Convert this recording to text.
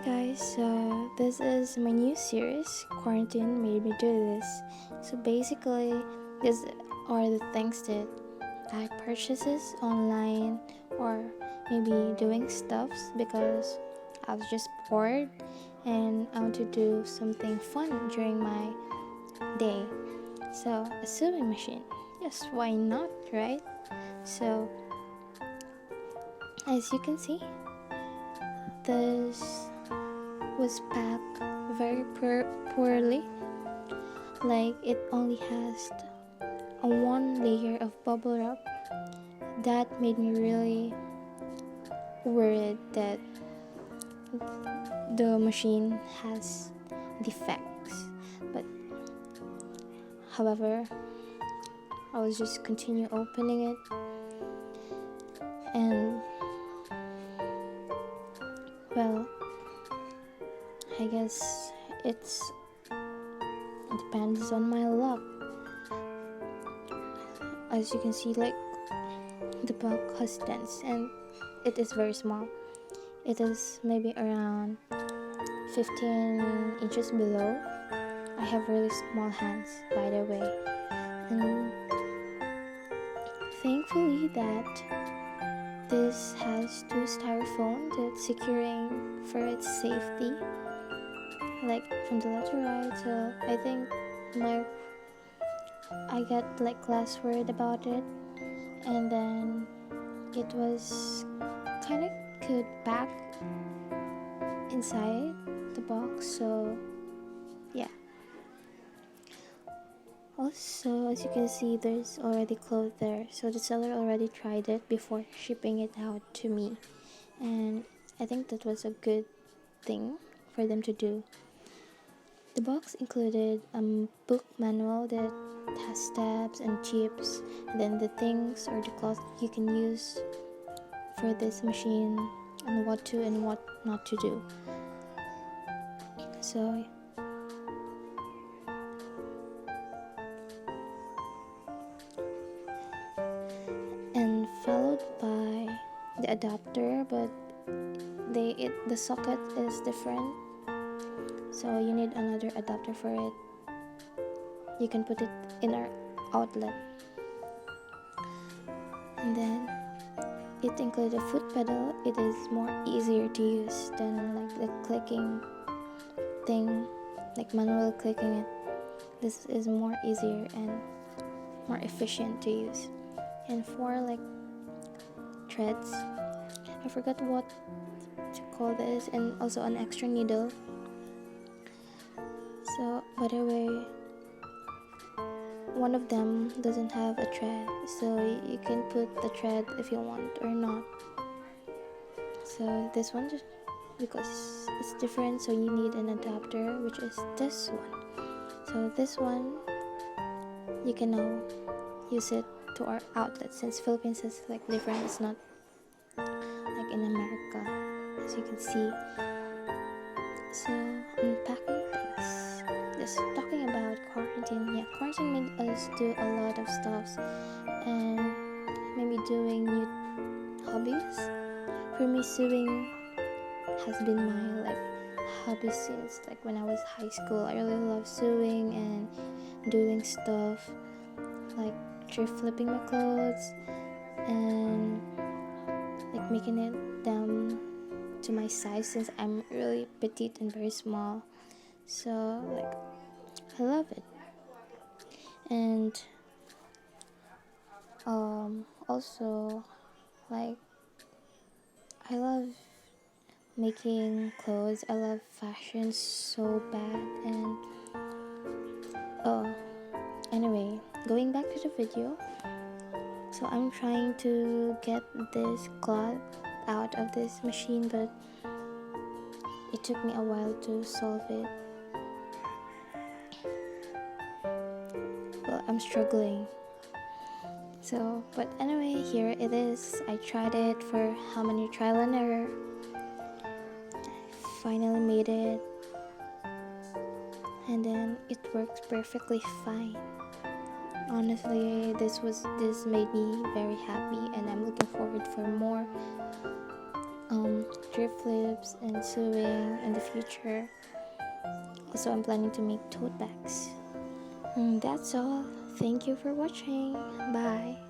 guys, so this is my new series, Quarantine Made Me Do This. So basically, these are the things that I purchases online or maybe doing stuffs because I was just bored and I want to do something fun during my day. So a sewing machine, yes, why not, right? So as you can see, this was packed very poorly, like it only has a one layer of bubble wrap. That made me really worried that the machine has defects, but however I was just continue opening it, and well, I guess it depends on my luck. As you can see, like the box has dents and it is very small. It is maybe around 15 inches below. I have really small hands, by the way, and thankfully that this has two styrofoam that's securing for its safety, like from the left to right. So I think I got like less worried about it, and then it was kind of good back inside the box. So yeah. Also, as you can see, there's already clothes there, so the seller already tried it before shipping it out to me, and I think that was a good thing for them to do. The box included a book manual that has steps and tips, and then the things or the cloth you can use for this machine, and what to and what not to do. So and followed by the adapter, but the socket is different, so you need another adapter for it. You can put it in our outlet, and then it includes a foot pedal. It is more easier to use than like the clicking thing, like manual clicking it. This is more easier and more efficient to use. And for like threads, I forgot what to call this, and also an extra needle. So by the way, one of them doesn't have a thread, so you can put the thread if you want or not. So this one, just because it's different, so you need an adapter, which is this one. So this one, you can now use it to our outlet, since Philippines is like different. It's not like in America, as you can see. So unpacking things, just talking about quarantine. Yeah, quarantine made us do a lot of stuff, and maybe doing new hobbies. For me, sewing has been my like hobby since like when I was high school. I really love sewing and doing stuff like thrift flipping my clothes and like making it down to my size, since I'm really petite and very small. So like I love it. And also, like, I love making clothes. I love fashion so bad. And anyway, going back to the video. So I'm trying to get this cloth out of this machine, but it took me a while to solve it. Well, I'm struggling. So, but anyway, here it is. I tried it for how many trial and error. I finally made it, and then it works perfectly fine. Honestly, this made me very happy, and I'm looking forward for more thrift flips and sewing in the future. Also, I'm planning to make tote bags. That's all. Thank you for watching. Bye.